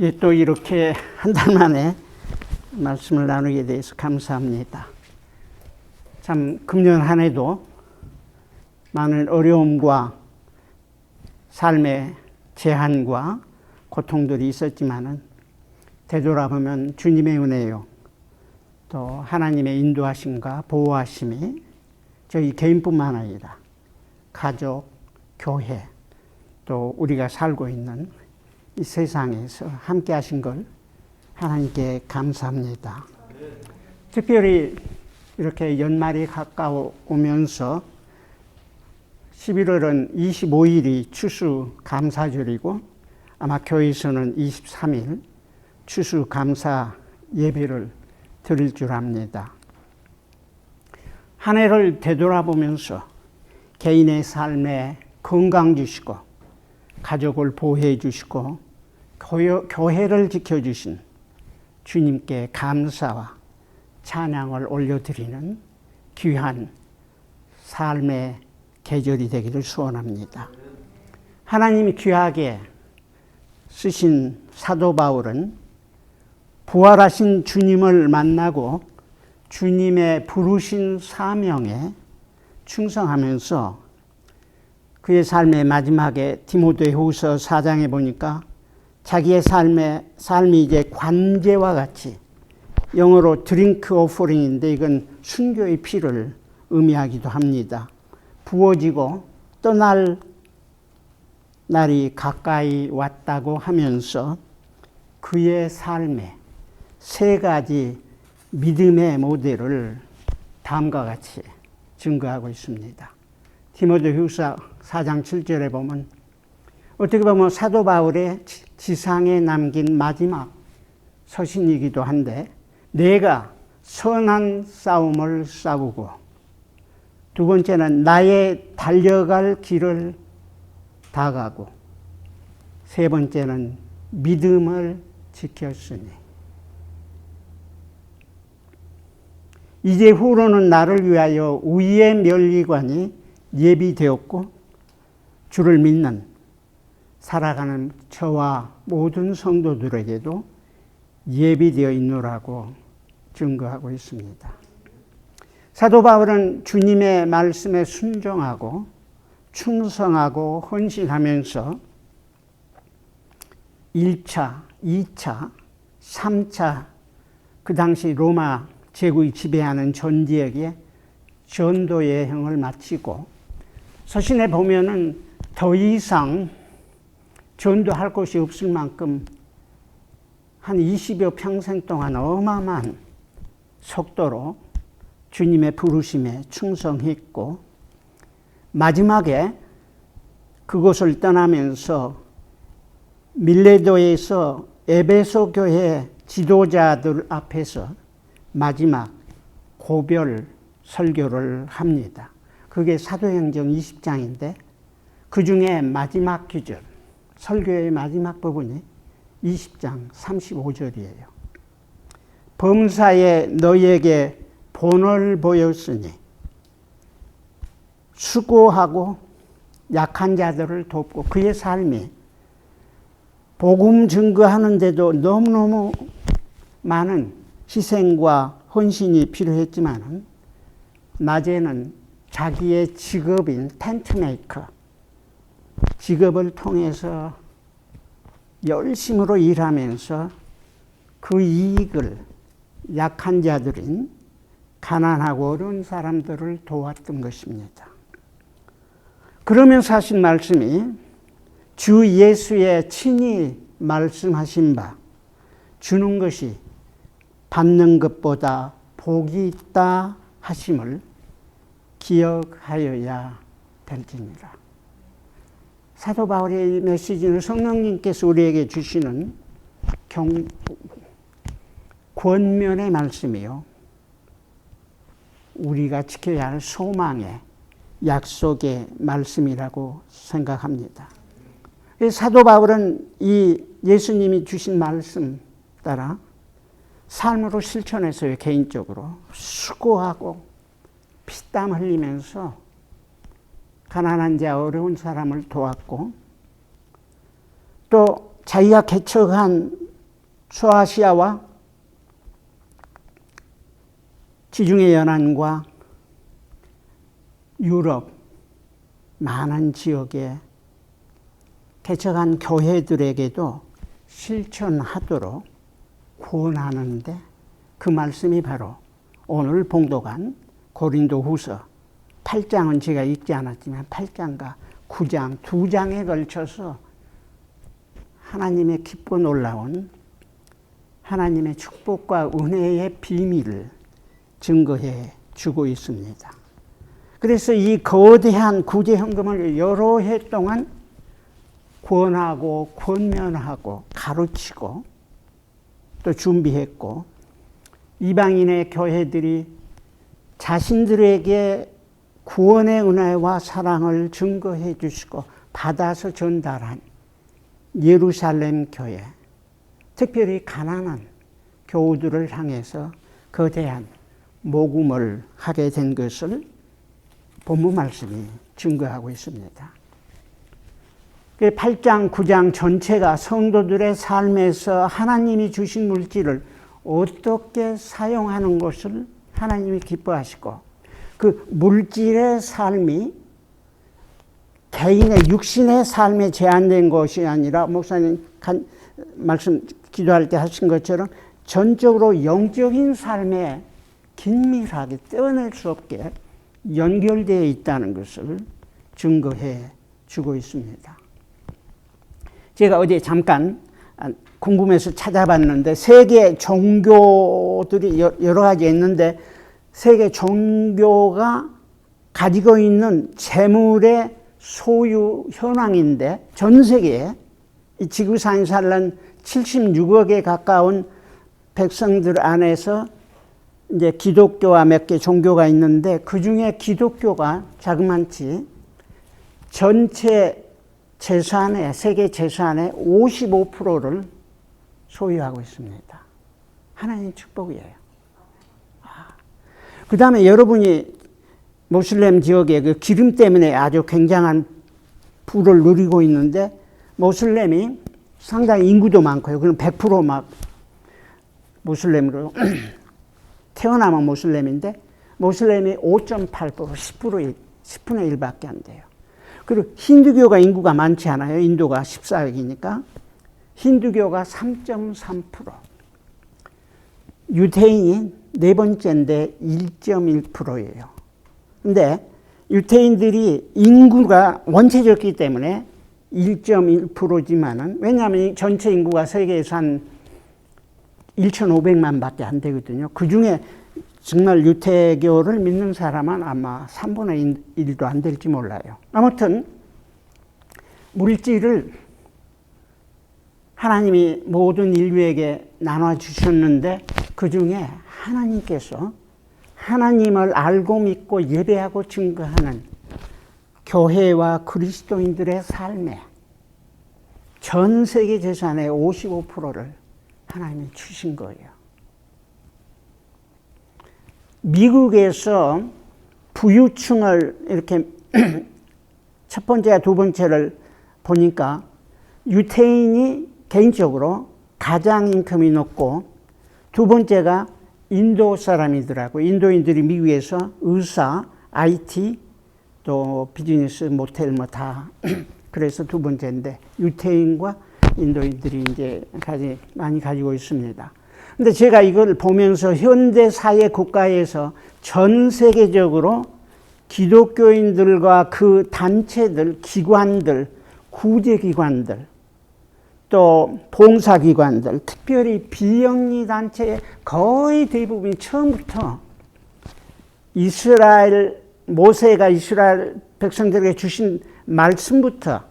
예, 또 이렇게 한 달 만에 말씀을 나누게 돼서 감사합니다. 참 금년 한 해도 많은 어려움과 삶의 제한과 고통들이 있었지만은 되돌아보면 주님의 은혜요, 또 하나님의 인도하심과 보호하심이 저희 개인뿐만 아니라 가족, 교회, 또 우리가 살고 있는 이 세상에서 함께 하신 걸 하나님께 감사합니다. 특별히 이렇게 연말이 가까워오면서 11월은 25일이 추수감사절이고 아마 교회에서는 23일 추수감사 예배를 드릴 줄 압니다. 한 해를 되돌아보면서 개인의 삶에 건강 주시고 가족을 보호해 주시고 교회를 지켜주신 주님께 감사와 찬양을 올려드리는 귀한 삶의 계절이 되기를 소원합니다. 하나님이 귀하게 쓰신 사도 바울은 부활하신 주님을 만나고 주님의 부르신 사명에 충성하면서 그의 삶의 마지막에 디모데후서 4장에 보니까 자기의 삶이 이제 관제와 같이, 영어로 드링크 오퍼링인데 이건 순교의 피를 의미하기도 합니다. 부어지고 떠날 날이 가까이 왔다고 하면서 그의 삶에 세 가지 믿음의 모델을 다음과 같이 증거하고 있습니다. 디모데후서 4장 7절에 보면 어떻게 보면 사도 바울의 지상에 남긴 마지막 서신이기도 한데, 내가 선한 싸움을 싸우고, 두 번째는 나의 달려갈 길을 다가고, 세 번째는 믿음을 지켰으니 이제 후로는 나를 위하여 위의 면류관이 예비되었고 주를 믿는 살아가는 저와 모든 성도들에게도 예비되어 있노라고 증거하고 있습니다. 사도 바울은 주님의 말씀에 순종하고 충성하고 헌신하면서 1차, 2차, 3차 그 당시 로마 제국이 지배하는 전 지역에 전도 여행을 마치고, 서신에 보면은 더 이상 전도할 곳이 없을 만큼 한 20여 평생 동안 어마어마한 속도로 주님의 부르심에 충성했고, 마지막에 그곳을 떠나면서 밀레도에서 에베소 교회 지도자들 앞에서 마지막 고별 설교를 합니다. 그게 사도행전 20장인데 그 중에 마지막 구절, 설교의 마지막 부분이 20장 35절이에요. 범사에 너희에게 본을 보였으니 수고하고 약한 자들을 돕고, 그의 삶이 복음 증거하는데도 너무너무 많은 희생과 헌신이 필요했지만, 낮에는 자기의 직업인 텐트메이커, 직업을 통해서 열심으로 일하면서 그 이익을 약한 자들인 가난하고 어려운 사람들을 도왔던 것입니다. 그러면서 하신 말씀이 주 예수의 친히 말씀하신 바, 주는 것이 받는 것보다 복이 있다 하심을 기억하여야 될지니라. 사도 바울의 메시지는 성령님께서 우리에게 주시는 권면의 말씀이요, 우리가 지켜야 할 소망의 약속의 말씀이라고 생각합니다. 사도 바울은 이 예수님이 주신 말씀 따라 삶으로 실천했어요. 개인적으로 수고하고 피땀 흘리면서 가난한 자, 어려운 사람을 도왔고, 또 자기가 개척한 소아시아와 지중해 연안과 유럽 많은 지역에 개척한 교회들에게도 실천하도록 권하는데 그 말씀이 바로 오늘 봉독한 고린도후서 8장은 제가 읽지 않았지만 8장과 9장 두 장에 걸쳐서 하나님의 깊고 놀라운 하나님의 축복과 은혜의 비밀을 증거해 주고 있습니다. 그래서 이 거대한 구제헌금을 여러 해 동안 권하고 권면하고 가르치고 또 준비했고 이방인의 교회들이 자신들에게 구원의 은혜와 사랑을 증거해 주시고 받아서 전달한 예루살렘 교회, 특별히 가난한 교우들을 향해서 거대한 모금을 하게 된 것을 본문 말씀이 증거하고 있습니다. 8장, 9장 전체가 성도들의 삶에서 하나님이 주신 물질을 어떻게 사용하는 것을 하나님이 기뻐하시고 그 물질의 삶이 개인의 육신의 삶에 제한된 것이 아니라 목사님 말씀 기도할 때 하신 것처럼 전적으로 영적인 삶에 긴밀하게 떼어낼 수 없게 연결되어 있다는 것을 증거해 주고 있습니다. 제가 어제 잠깐 궁금해서 찾아봤는데 세계 종교들이 여러 가지 있는데 세계 종교가 가지고 있는 재물의 소유 현황인데 전 세계에 이 지구상에 살는 76억에 가까운 백성들 안에서 이제 기독교와 몇 개 종교가 있는데 그 중에 기독교가 자그만치 전체 재산의 세계 재산의 55%를 소유하고 있습니다. 하나님의 축복이에요. 그 다음에 여러분이 모슬렘 지역에 그 기름 때문에 아주 굉장한 부를 누리고 있는데 모슬렘이 상당히 인구도 많고요. 그럼 100% 막 모슬렘으로 태어나면 모슬렘인데 모슬렘이 5.8% 10분의 1밖에 안 돼요. 그리고 힌두교가 인구가 많지 않아요. 인도가 14억이니까 힌두교가 3.3%, 유대인이 네 번째인데 1.1%예요. 근데 유대인들이 인구가 원체적이기 때문에 1.1%지만은 왜냐하면 전체 인구가 세계에서 한 1,500만 밖에 안 되거든요. 그 중에 정말 유태교를 믿는 사람은 아마 3분의 1도 안 될지 몰라요. 아무튼 물질을 하나님이 모든 인류에게 나눠주셨는데 그 중에 하나님께서 하나님을 알고 믿고 예배하고 증거하는 교회와 그리스도인들의 삶에 전 세계 재산의 55%를 하나님이 주신 거예요. 미국에서 부유층을 이렇게 첫 번째와 두 번째를 보니까 유태인이 개인적으로 가장 인컴이 높고 두 번째가 인도 사람이더라고요. 인도인들이 미국에서 의사, IT, 또 비즈니스, 모텔 뭐 다 그래서 두 번째인데 유태인과 인도인들이 이제 많이 가지고 있습니다. 근데 제가 이걸 보면서 현대 사회 국가에서 전 세계적으로 기독교인들과 그 단체들, 기관들, 구제기관들, 또 봉사기관들, 특별히 비영리 단체의 거의 대부분이 처음부터 이스라엘, 모세가 이스라엘 백성들에게 주신 말씀부터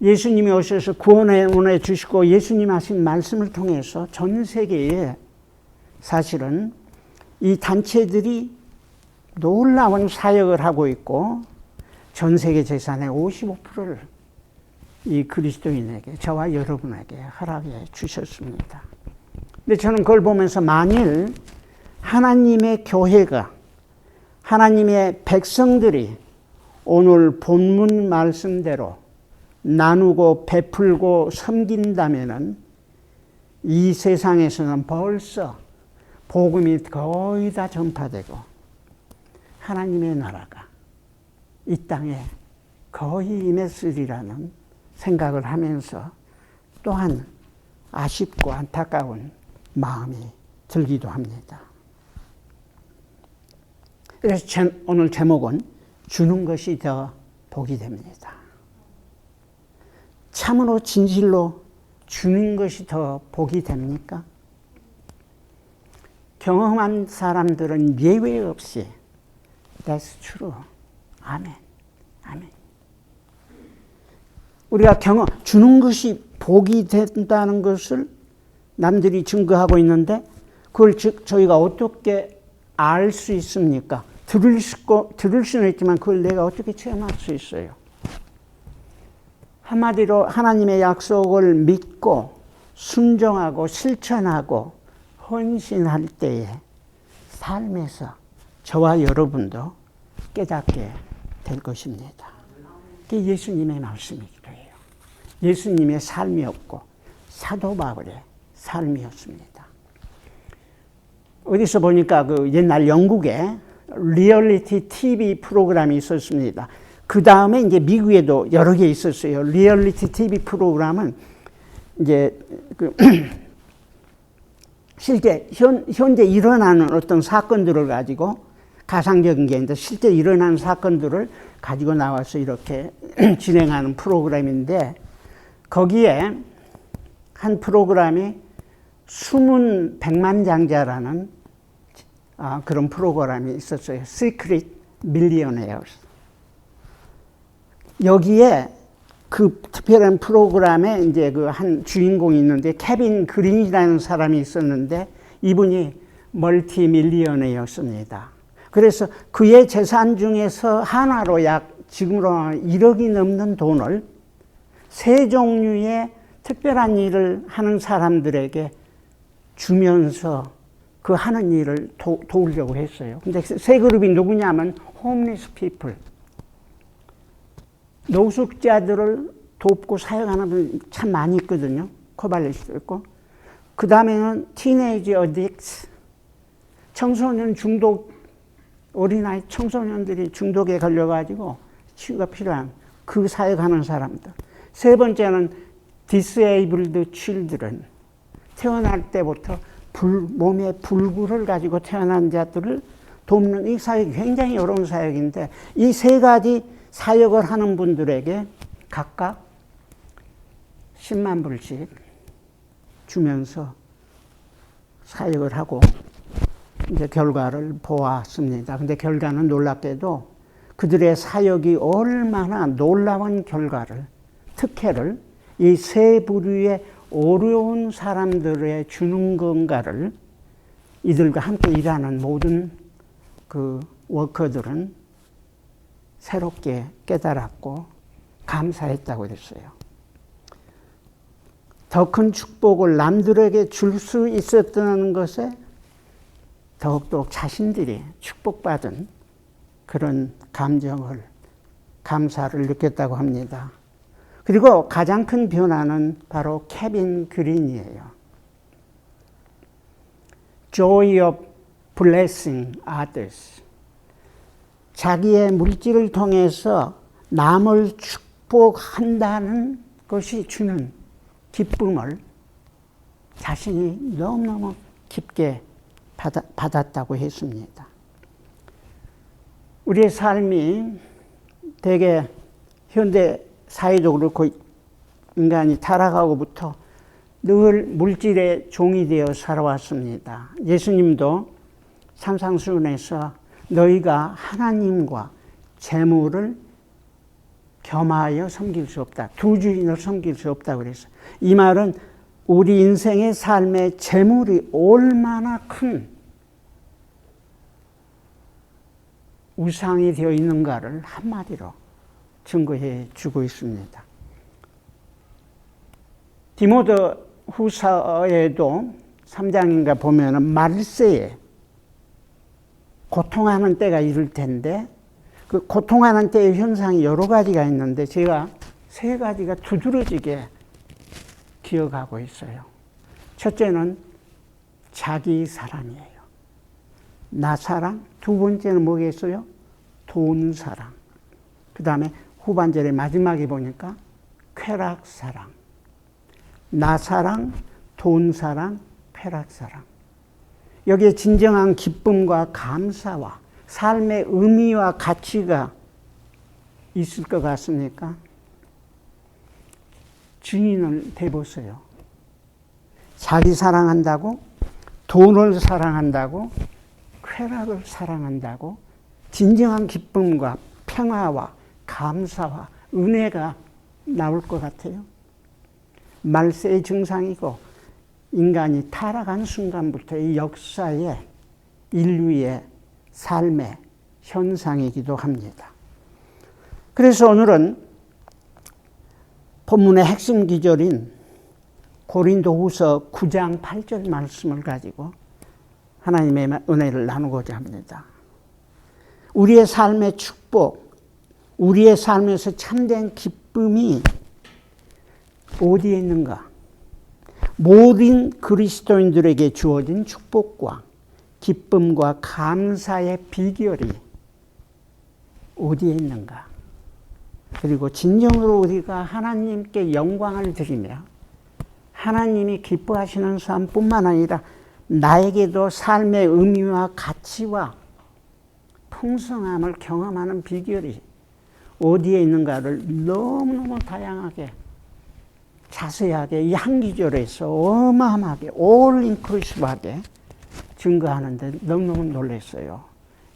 예수님이 오셔서 구원의 은혜 주시고 예수님 하신 말씀을 통해서 전 세계에 사실은 이 단체들이 놀라운 사역을 하고 있고 전 세계 재산의 55%를 이 그리스도인에게, 저와 여러분에게 허락해 주셨습니다. 근데 저는 그걸 보면서 만일 하나님의 교회가, 하나님의 백성들이 오늘 본문 말씀대로 나누고 베풀고 섬긴다면은 이 세상에서는 벌써 복음이 거의 다 전파되고 하나님의 나라가 이 땅에 거의 임했으리라는 생각을 하면서 또한 아쉽고 안타까운 마음이 들기도 합니다. 그래서 오늘 제목은 주는 것이 더 복이 됩니다. 참으로 진실로 주는 것이 더 복이 됩니까? 경험한 사람들은 예외 없이 That's true. 아멘. 아멘. 우리가 주는 것이 복이 된다는 것을 남들이 증거하고 있는데 그걸 저희가 어떻게 알 수 있습니까? 들을 수는 있지만 그걸 내가 어떻게 체험할 수 있어요? 한마디로 하나님의 약속을 믿고 순종하고 실천하고 헌신할 때에 삶에서 저와 여러분도 깨닫게 될 것입니다. 그게 예수님의 말씀이기도 해요. 예수님의 삶이었고 사도 바울의 삶이었습니다. 어디서 보니까 그 옛날 영국에 리얼리티 TV 프로그램이 있었습니다. 그 다음에 이제 미국에도 여러 개 있었어요. 리얼리티 TV 프로그램은 이제 실제 현재 일어나는 어떤 사건들을 가지고 가상적인 게 아닌데 실제 일어나는 사건들을 가지고 나와서 이렇게 진행하는 프로그램인데 거기에 한 프로그램이 숨은 백만장자라는 그런 프로그램이 있었어요. Secret Millionaires. 여기에 그 특별한 프로그램에 이제 그 한 주인공이 있는데 케빈 그린이라는 사람이 있었는데 이분이 멀티 밀리언이었습니다. 그래서 그의 재산 중에서 하나로 약 지금으로 1억이 넘는 돈을 세 종류의 특별한 일을 하는 사람들에게 주면서 그 하는 일을 도우려고 했어요. 근데 세 그룹이 누구냐면 homeless people. 노숙자들을 돕고 사역하는 분 참 많이 있거든요. 코발리스도 있고. 그 다음에는 teenage addicts. 청소년 중독, 어린아이 청소년들이 중독에 걸려가지고 치유가 필요한 그 사역하는 사람들. 세 번째는 disabled children. 태어날 때부터 몸에 불구를 가지고 태어난 자들을 돕는 이 사역이 굉장히 어려운 사역인데 이 세 가지 사역을 하는 분들에게 각각 10만 불씩 주면서 사역을 하고 이제 결과를 보았습니다. 근데 결과는 놀랍게도 그들의 사역이 얼마나 놀라운 결과를, 특혜를 이 세 부류의 어려운 사람들에 주는 건가를 이들과 함께 일하는 모든 그 워커들은 새롭게 깨달았고 감사했다고 그랬어요. 더 큰 축복을 남들에게 줄 수 있었다는 것에 더욱더 자신들이 축복받은 그런 감정을, 감사를 느꼈다고 합니다. 그리고 가장 큰 변화는 바로 케빈 그린이에요. Joy of blessing others. 자기의 물질을 통해서 남을 축복한다는 것이 주는 기쁨을 자신이 너무너무 깊게 받았다고 했습니다. 우리의 삶이 되게 현대 사회적으로 그렇고 인간이 타락하고부터 늘 물질의 종이 되어 살아왔습니다. 예수님도 산상수훈에서 너희가 하나님과 재물을 겸하여 섬길 수 없다. 두 주인을 섬길 수 없다 그랬어요. 이 말은 우리 인생의 삶에 재물이 얼마나 큰 우상이 되어 있는가를 한마디로 증거해 주고 있습니다. 디모데 후서에도 3장인가 보면은 말세에 고통하는 때가 이를 텐데 그 고통하는 때의 현상이 여러 가지가 있는데 제가 세 가지가 두드러지게 기억하고 있어요. 첫째는 자기 사랑이에요. 나 사랑. 두 번째는 뭐겠어요? 돈 사랑. 그 다음에 후반절에 마지막에 보니까 쾌락 사랑. 나 사랑, 돈 사랑, 쾌락 사랑. 여기에 진정한 기쁨과 감사와 삶의 의미와 가치가 있을 것 같습니까? 증인을 대보세요. 자기 사랑한다고, 돈을 사랑한다고, 쾌락을 사랑한다고, 진정한 기쁨과 평화와 감사와 은혜가 나올 것 같아요. 말세의 증상이고 인간이 타락한 순간부터 이 역사의 인류의 삶의 현상이기도 합니다. 그래서 오늘은 본문의 핵심 기절인 고린도후서 9장 8절 말씀을 가지고 하나님의 은혜를 나누고자 합니다. 우리의 삶의 축복, 우리의 삶에서 참된 기쁨이 어디에 있는가? 모든 그리스도인들에게 주어진 축복과 기쁨과 감사의 비결이 어디에 있는가? 그리고 진정으로 우리가 하나님께 영광을 드리며 하나님이 기뻐하시는 삶뿐만 아니라 나에게도 삶의 의미와 가치와 풍성함을 경험하는 비결이 어디에 있는가를 너무너무 다양하게 자세하게 이 한 기절에서 어마어마하게 올 인클루시브하게 증거하는데 너무너무 놀랐어요.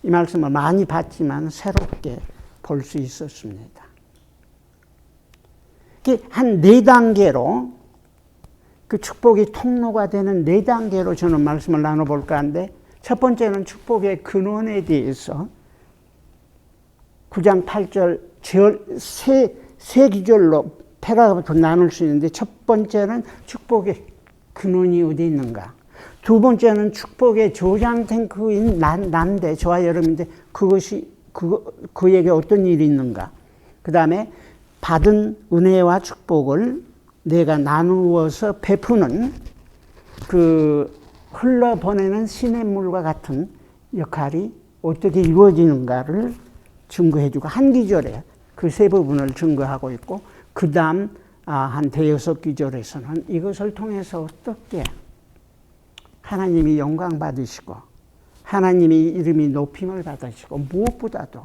이 말씀을 많이 봤지만 새롭게 볼 수 있었습니다. 한 4단계로 그 축복이 통로가 되는 4단계로 저는 말씀을 나눠볼까 하는데 첫 번째는 축복의 근원에 대해서 9장 8절 세 기절로 패러그래프 나눌 수 있는데 첫 번째는 축복의 근원이 어디 있는가. 두 번째는 축복의 조장 탱크인 난데 저와 여러분인데 그에게 어떤 일이 있는가. 그 다음에 받은 은혜와 축복을 내가 나누어서 베푸는 그 흘러보내는 시냇물과 같은 역할이 어떻게 이루어지는가를 증거해주고 한 기절에 그 세 부분을 증거하고 있고 그 다음 한 대여섯 기절에서는 이것을 통해서 어떻게 하나님이 영광 받으시고 하나님이 이름이 높임을 받으시고 무엇보다도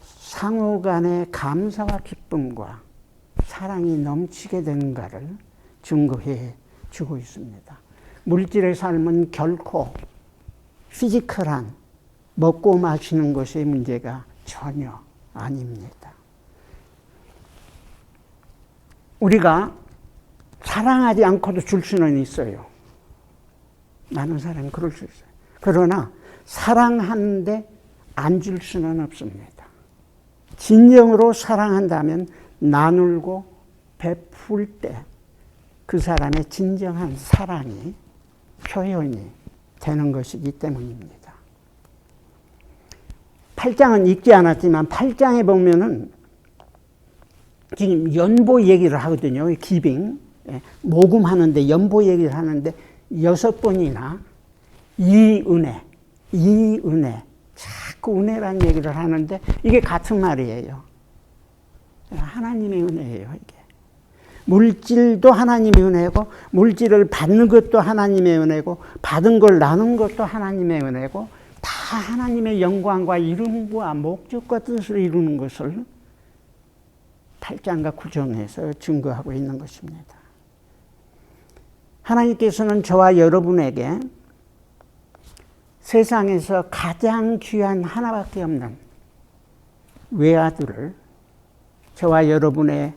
상호 간의 감사와 기쁨과 사랑이 넘치게 되는가를 증거해 주고 있습니다. 물질의 삶은 결코 피지컬한 먹고 마시는 것의 문제가 전혀 아닙니다. 우리가 사랑하지 않고도 줄 수는 있어요. 많은 사람이 그럴 수 있어요. 그러나 사랑하는데 안 줄 수는 없습니다. 진정으로 사랑한다면 나누고 베풀 때 그 사람의 진정한 사랑이 표현이 되는 것이기 때문입니다. 8장은 읽지 않았지만 8장에 보면은 지금 연보 얘기를 하거든요. 기빙. 모금하는데 연보 얘기를 하는데 6번이나 이 은혜. 자꾸 은혜라는 얘기를 하는데 이게 같은 말이에요. 하나님의 은혜예요, 이게. 물질도 하나님의 은혜고 물질을 받는 것도 하나님의 은혜고 받은 걸 나눈 것도 하나님의 은혜고 다 하나님의 영광과 이름과 목적과 뜻을 이루는 것을 8장과 9장에서 증거하고 있는 것입니다. 하나님께서는 저와 여러분에게 세상에서 가장 귀한 하나밖에 없는 외아들을 저와 여러분의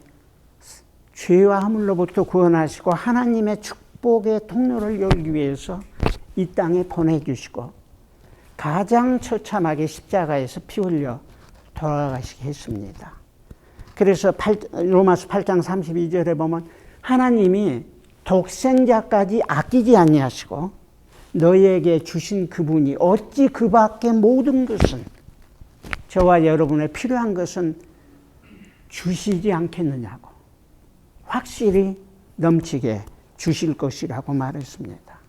죄와 허물로부터 구원하시고 하나님의 축복의 통로를 열기 위해서 이 땅에 보내주시고 가장 처참하게 십자가에서 피 흘려 돌아가시게 했습니다. 그래서 로마서 8장 32절에 보면 하나님이 독생자까지 아끼지 아니하시고 너희에게 주신 그분이 어찌 그 밖에 모든 것은 저와 여러분의 필요한 것은 주시지 않겠느냐고 확실히 넘치게 주실 것이라고 말했습니다.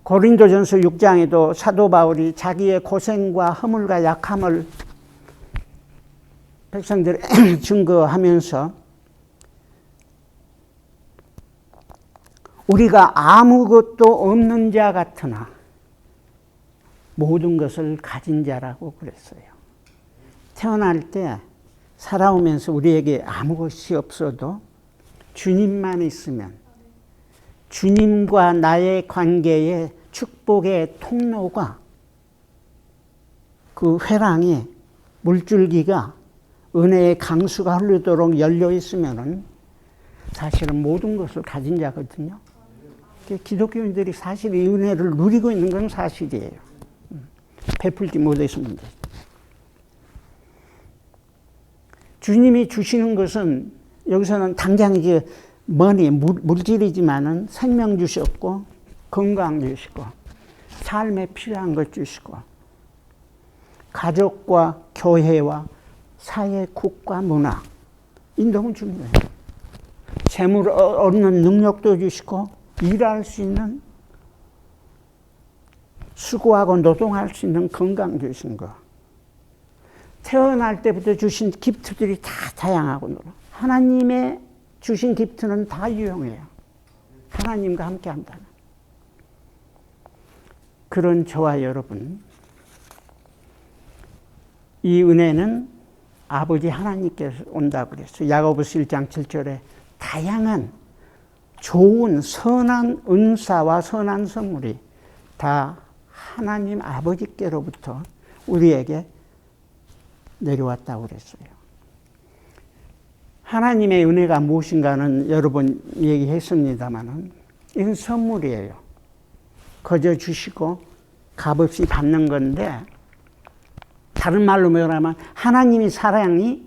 고린도전서 6장에도 사도 바울이 자기의 고생과 허물과 약함을 백성들에 증거하면서 우리가 아무것도 없는 자 같으나 모든 것을 가진 자라고 그랬어요. 태어날 때 살아오면서 우리에게 아무것이 없어도 주님만 있으면 주님과 나의 관계의 축복의 통로가, 그 회랑이, 물줄기가, 은혜의 강수가 흐르도록 열려 있으면은 사실은 모든 것을 가진 자거든요. 기독교인들이 사실 이 은혜를 누리고 있는 건 사실이에요. 베풀지 못해서 문제. 주님이 주시는 것은 여기서는 당장 이제 물질이지만은 생명 주셨고, 건강 주시고, 삶에 필요한 것 주시고, 가족과 교회와 사회, 국가, 문화, 이 너무 중요해요. 재물 얻는 능력도 주시고, 일할 수 있는, 수고하고 노동할 수 있는 건강 주신 거. 태어날 때부터 주신 기프트들이 다 다양하고, 하나님의 주신 기프트는 다 유용해요. 하나님과 함께 한다는. 그런 저와 여러분, 이 은혜는 아버지 하나님께서 온다고 그랬어요. 야고보서 1장 7절에 다양한 좋은 선한 은사와 선한 선물이 다 하나님 아버지께로부터 우리에게 내려왔다고 그랬어요. 하나님의 은혜가 무엇인가는 여러 번 얘기했습니다만은 이건 선물이에요. 거저 주시고 값없이 받는 건데, 다른 말로 말하면 하나님의 사랑이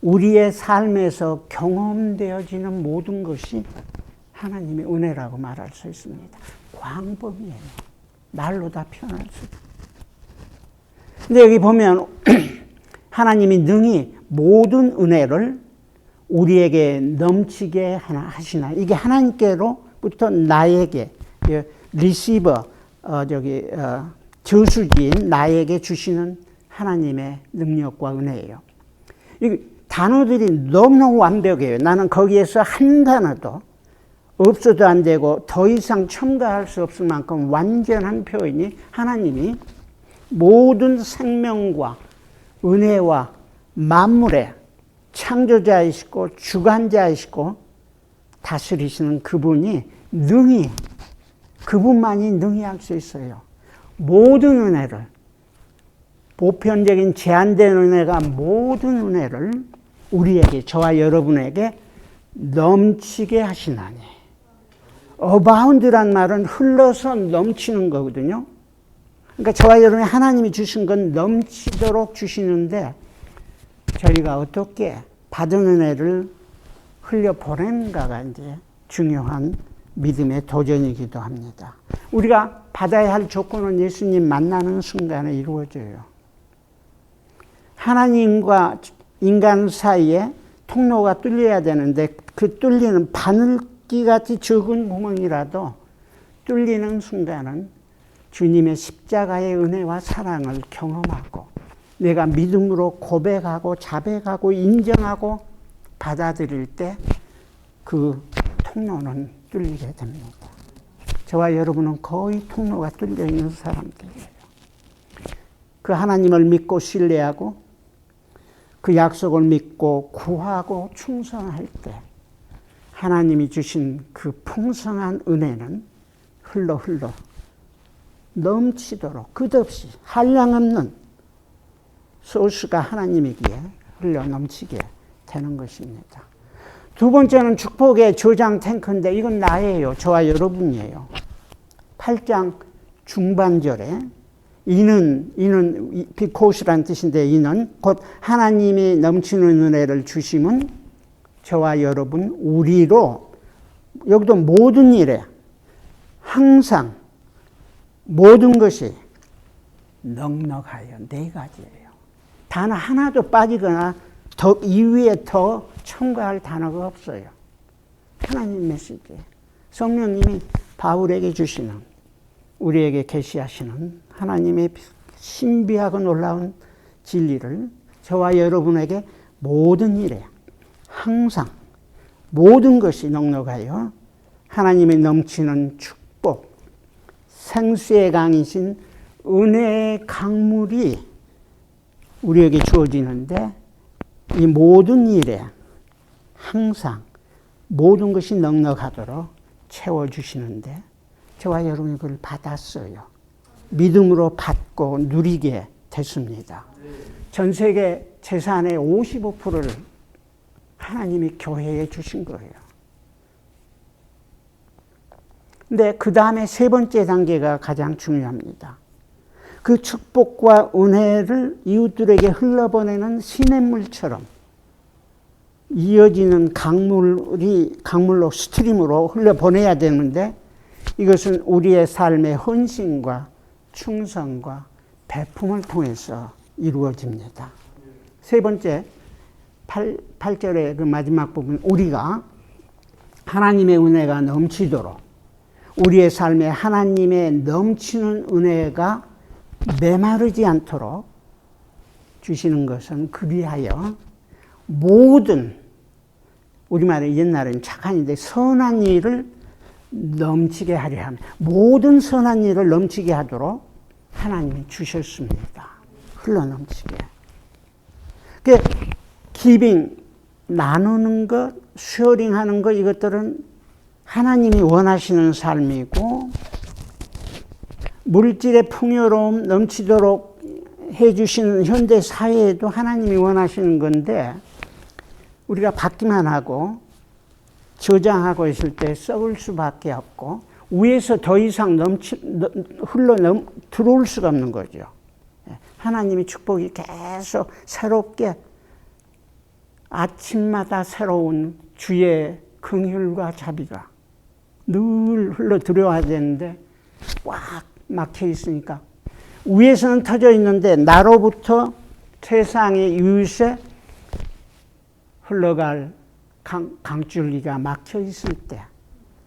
우리의 삶에서 경험되어지는 모든 것이 하나님의 은혜라고 말할 수 있습니다. 광범위해요. 말로 다 표현할 수 있어요. 근데 여기 보면 하나님이 능히 모든 은혜를 우리에게 넘치게 하시나. 이게 하나님께로부터 나에게, 저수지인 나에게 주시는 하나님의 능력과 은혜예요. 이 단어들이 너무너무 완벽해요. 나는 거기에서 한 단어도 없어도 안 되고 더 이상 첨가할 수 없을 만큼 완전한 표현이, 하나님이 모든 생명과 은혜와 만물의 창조자이시고 주관자이시고 다스리시는 그분이 능히, 그분만이 능히 할 수 있어요. 모든 은혜를, 보편적인 제한된 은혜가 모든 은혜를 우리에게, 저와 여러분에게 넘치게 하시나니. 어바운드란 말은 흘러서 넘치는 거거든요. 그러니까 저와 여러분이 하나님이 주신 건 넘치도록 주시는데, 저희가 어떻게 받은 은혜를 흘려보내는가가 이제 중요한 믿음의 도전이기도 합니다. 우리가 받아야 할 조건은 예수님 만나는 순간에 이루어져요. 하나님과 인간 사이에 통로가 뚫려야 되는데, 그 뚫리는 바늘기같이 적은 구멍이라도 뚫리는 순간은 주님의 십자가의 은혜와 사랑을 경험하고, 내가 믿음으로 고백하고 자백하고 인정하고 받아들일 때 그 통로는 뚫리게 됩니다. 저와 여러분은 거의 통로가 뚫려 있는 사람들이에요. 그 하나님을 믿고 신뢰하고 그 약속을 믿고 구하고 충성할 때 하나님이 주신 그 풍성한 은혜는 흘러 넘치도록 끝없이 한량없는 소스가 하나님이기에 흘러 넘치게 되는 것입니다. 두 번째는 축복의 저장 탱크인데, 이건 나예요. 저와 여러분이에요. 8장 중반절에 이는 비코스란 뜻인데, 이는 곧 하나님이 넘치는 은혜를 주심은 저와 여러분 우리로, 여기도 모든 일에 항상 모든 것이 넉넉하여, 네 가지예요. 단어 하나도 빠지거나 더 이위에 더 첨가할 단어가 없어요. 하나님 메시지. 성령님이 바울에게 주시는, 우리에게 계시하시는 하나님의 신비하고 놀라운 진리를 저와 여러분에게 모든 일에 항상 모든 것이 넉넉하여 하나님의 넘치는 축복, 생수의 강이신 은혜의 강물이 우리에게 주어지는데, 이 모든 일에 항상 모든 것이 넉넉하도록 채워주시는데, 저와 여러분이 그걸 받았어요. 믿음으로 받고 누리게 됐습니다. 전 세계 재산의 55%를 하나님이 교회에 주신 거예요. 근데 그 다음에 세 번째 단계가 가장 중요합니다. 그 축복과 은혜를 이웃들에게 흘러보내는 시냇물처럼 이어지는 강물로 스트림으로 흘러보내야 되는데, 이것은 우리의 삶의 헌신과 충성과 배품을 통해서 이루어집니다. 세 번째, 8절의 그 마지막 부분, 우리가 하나님의 은혜가 넘치도록, 우리의 삶에 하나님의 넘치는 은혜가 메마르지 않도록 주시는 것은 그리하여 모든, 우리말에 옛날에는 착한인데 선한 일을 넘치게 하려 합니다. 모든 선한 일을 넘치게 하도록 하나님이 주셨습니다. 흘러넘치게. 그 기빙, 나누는 것, 쉐어링하는 것, 이것들은 하나님이 원하시는 삶이고, 물질의 풍요로움 넘치도록 해주시는 현대 사회에도 하나님이 원하시는 건데, 우리가 받기만 하고 저장하고 있을 때 썩을 수밖에 없고, 위에서 더 이상 들어올 수가 없는 거죠. 하나님의 축복이 계속 새롭게 아침마다 새로운 주의 긍휼과 자비가 늘 흘러 들어와야 되는데 꽉 막혀 있으니까, 위에서는 터져 있는데 나로부터 세상의 이웃에 흘러갈 강줄기가 막혀 있을 때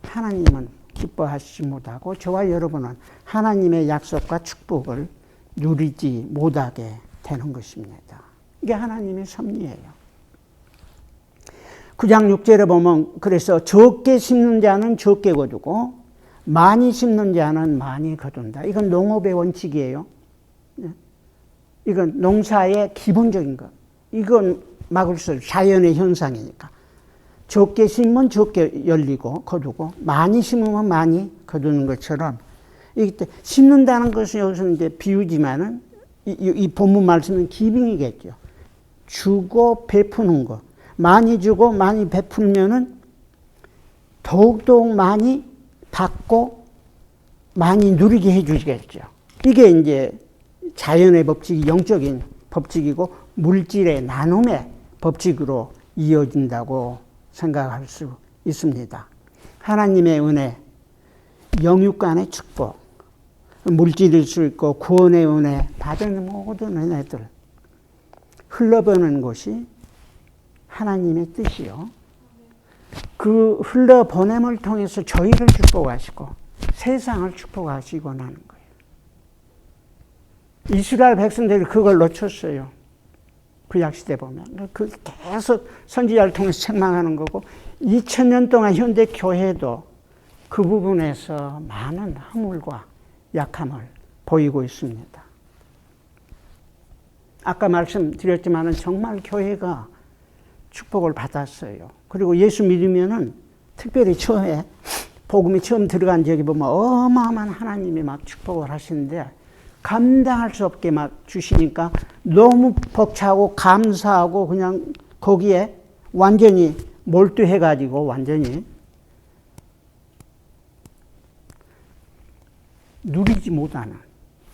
하나님은 기뻐하시지 못하고, 저와 여러분은 하나님의 약속과 축복을 누리지 못하게 되는 것입니다. 이게 하나님의 섭리예요. 9장 6절에 보면, 그래서 적게 심는 자는 적게 거두고 많이 심는 자는 많이 거둔다. 이건 농업의 원칙이에요. 이건 농사의 기본적인 것. 이건 막을 수 없어요. 자연의 현상이니까. 적게 심으면 적게 열리고 거두고, 많이 심으면 많이 거두는 것처럼, 이때 심는다는 것은 여기서 이제 비유지만은 이 본문 말씀은 기빙이겠죠. 주고 베푸는 것. 많이 주고 많이 베풀면은 더욱더욱 많이 받고 많이 누리게 해주시겠죠. 이게 이제 자연의 법칙이, 영적인 법칙이고 물질의 나눔의 법칙으로 이어진다고 생각할 수 있습니다. 하나님의 은혜, 영육간의 축복, 물질일 수 있고 구원의 은혜, 받은 모든 은혜들 흘러보는 것이 하나님의 뜻이요. 그 흘러보냄을 통해서 저희를 축복하시고 세상을 축복하시곤 하는 거예요. 이스라엘 백성들이 그걸 놓쳤어요. 구약시대 보면. 그 계속 선지자를 통해서 책망하는 거고, 2000년 동안 현대 교회도 그 부분에서 많은 허물과 약함을 보이고 있습니다. 아까 말씀드렸지만 정말 교회가 축복을 받았어요. 그리고 예수 믿으면은 특별히 처음에 복음이 처음 들어간 적에 보면 어마어마한 하나님이 막 축복을 하시는데, 감당할 수 없게 막 주시니까 너무 벅차고 감사하고 그냥 거기에 완전히 몰두해가지고 완전히 누리지 못하는,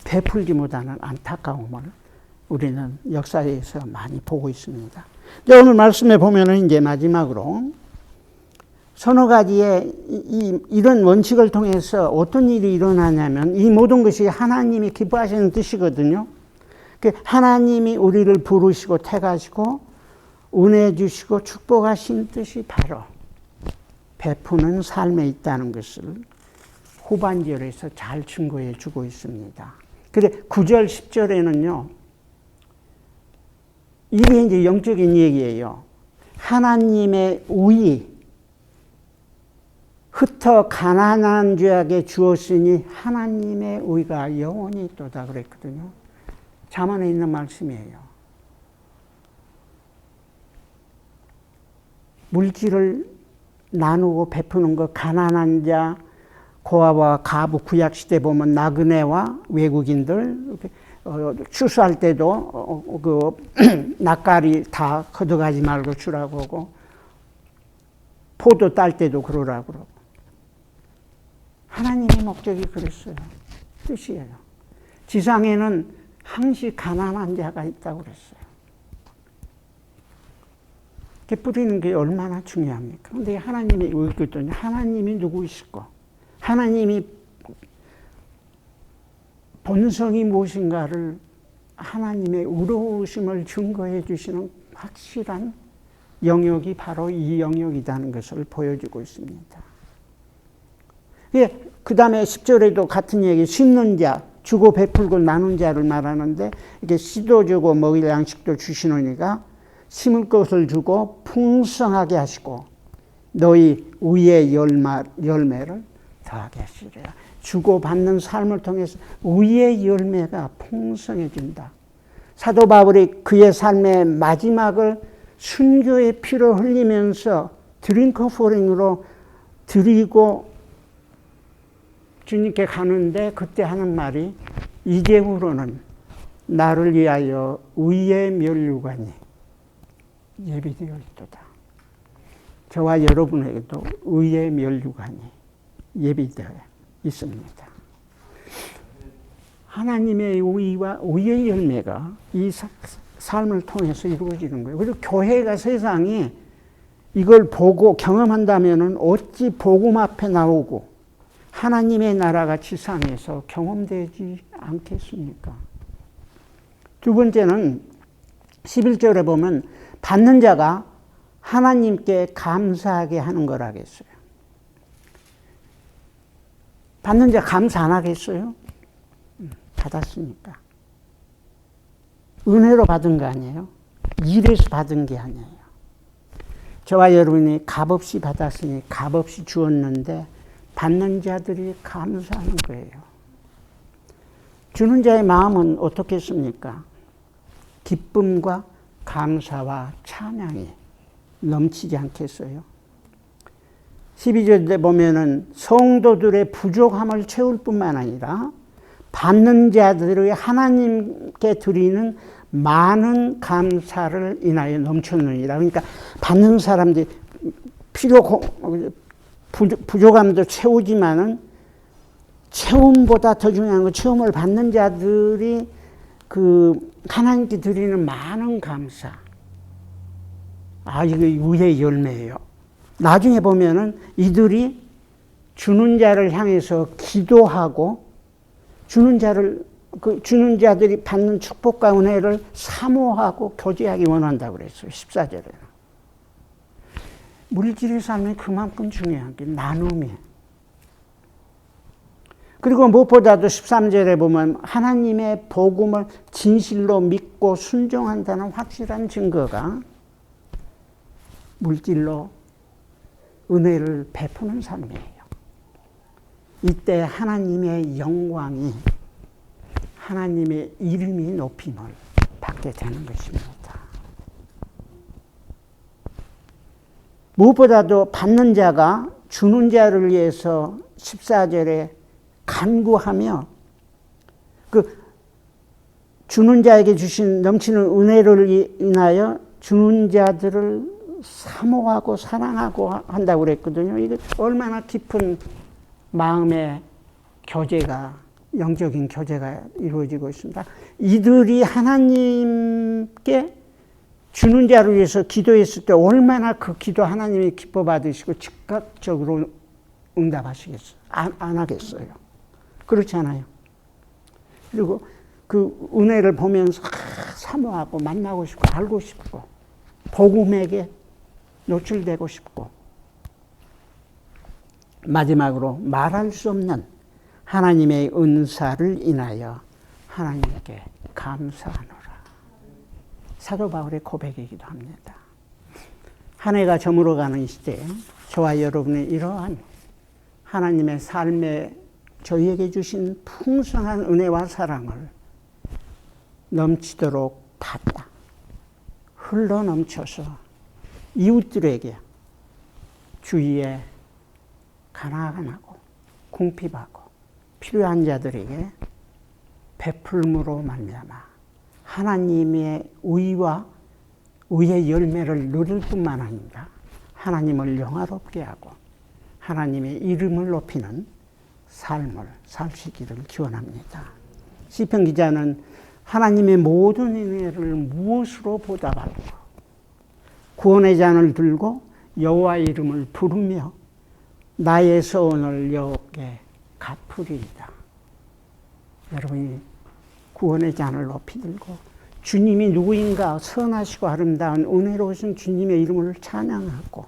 베풀지 못하는 안타까움을 우리는 역사에서 많이 보고 있습니다. 오늘 말씀에 보면은 이제 마지막으로 서너 가지의 이런 원칙을 통해서 어떤 일이 일어나냐면, 이 모든 것이 하나님이 기뻐하시는 뜻이거든요. 하나님이 우리를 부르시고 택하시고 은혜 주시고 축복하신 뜻이 바로 베푸는 삶에 있다는 것을 후반절에서 잘 증거해 주고 있습니다. 그래 9절, 10절에는요. 이게 이제 영적인 얘기예요. 하나님의 의의, 흩어 가난한 죄악에 주었으니 하나님의 의가 영원히 있도다 그랬거든요. 잠언에 있는 말씀이에요. 물질을 나누고 베푸는 것, 가난한 자, 고아와 가부, 구약시대 보면 나그네와 외국인들, 추수할 때도 낯가리 다 걷어가지 말고 주라고 하고, 포도 딸 때도 그러라고 그러고. 하나님의 목적이 그랬어요. 뜻이에요. 지상에는 항시 가난한 자가 있다고 그랬어요. 베푸리는 게 얼마나 중요합니까? 근데 하나님이 의거든요. 하나님이 누구이시고, 하나님이 본성이 무엇인가를 하나님의 의로우심을 증거해 주시는 확실한 영역이 바로 이 영역이라는 것을 보여주고 있습니다. 그 다음에 10절에도 같은 얘기, 심는 자, 주고 베풀고 나눈 자를 말하는데, 이게 씨도 주고 먹일 양식도 주시노니가 심을 것을 주고 풍성하게 하시고 너희 위의 열매를 더하게 하시리라. 주고받는 삶을 통해서 위의 열매가 풍성해진다. 사도 바울이 그의 삶의 마지막을 순교의 피로 흘리면서 드링크 오퍼링으로 드리고 주님께 가는데 그때 하는 말이 이제후로는 나를 위하여 의의 면류관이 예비되어 있도다. 저와 여러분에게도 의의 면류관이 예비되어 있습니다. 하나님의 의와 의의 열매가 이 삶을 통해서 이루어지는 거예요. 그리고 교회가 세상이 이걸 보고 경험한다면 어찌 복음 앞에 나오고 하나님의 나라가 지상에서 경험되지 않겠습니까? 두 번째는 11절에 보면 받는 자가 하나님께 감사하게 하는 거라겠어요. 받는 자 감사 안 하겠어요? 받았으니까. 은혜로 받은 거 아니에요? 일해서 받은 게 아니에요. 저와 여러분이 값없이 받았으니 값없이 주었는데 받는 자들이 감사하는 거예요. 주는 자의 마음은 어떻겠습니까? 기쁨과 감사와 찬양이 넘치지 않겠어요? 12절에 보면은 성도들의 부족함을 채울 뿐만 아니라 받는 자들의 하나님께 드리는 많은 감사를 인하여 넘쳤느니라. 그러니까 받는 사람들이 부족함도 채우지만은 채움보다 더 중요한 건 채움을 받는 자들이 그 하나님께 드리는 많은 감사. 이게 의의 열매예요. 나중에 보면은 이들이 주는 자를 향해서 기도하고 주는 자들이 받는 축복과 은혜를 사모하고 교제하기 원한다고 그랬어요. 14절에는. 물질의 삶이 그만큼 중요한 게 나눔이에요. 그리고 무엇보다도 13절에 보면 하나님의 복음을 진실로 믿고 순종한다는 확실한 증거가 물질로 은혜를 베푸는 삶이에요. 이때 하나님의 영광이, 하나님의 이름이 높임을 받게 되는 것입니다. 무엇보다도 받는 자가 주는 자를 위해서 14절에 간구하며 그 주는 자에게 주신 넘치는 은혜를 인하여 주는 자들을 사모하고 사랑하고 한다고 그랬거든요. 이게 얼마나 깊은 마음의 교제가, 영적인 교제가 이루어지고 있습니다. 이들이 하나님께 주는 자를 위해서 기도했을 때 얼마나 그 기도 하나님이 기뻐 받으시고 즉각적으로 응답하시겠어요? 안 하겠어요? 그렇지 않아요? 그리고 그 은혜를 보면서 사모하고 만나고 싶고 알고 싶고 복음에게 노출되고 싶고 마지막으로 말할 수 없는 하나님의 은사를 인하여 하나님께 감사하노라. 사도 바울의 고백이기도 합니다. 한 해가 저물어가는 시대에 저와 여러분의 이러한 하나님의 삶에 저희에게 주신 풍성한 은혜와 사랑을 넘치도록 받다. 흘러 넘쳐서 이웃들에게 주위에 가난하고 궁핍하고 필요한 자들에게 베풀므로 말미암아 하나님의 의와 의의 열매를 누릴 뿐만 아니라 하나님을 영화롭게 하고 하나님의 이름을 높이는 삶을 사시기를 기원합니다. 시편 기자는 하나님의 모든 은혜를 무엇으로 보답할까? 구원의 잔을 들고 여호와의 이름을 부르며 나의 소원을 여호와께 갚으리이다. 여러분이 구원의 잔을 높이 들고 주님이 누구인가 선하시고 아름다운 은혜로우신 주님의 이름을 찬양하고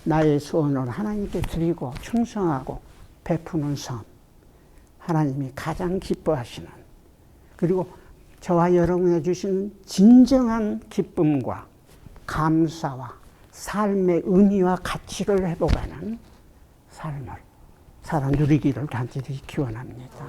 나의 소원을 하나님께 드리고 충성하고 베푸는 삶, 하나님이 가장 기뻐하시는, 그리고 저와 여러분에 주신 진정한 기쁨과 감사와 삶의 의미와 가치를 회복하는 삶을 살아 누리기를 간절히 기원합니다.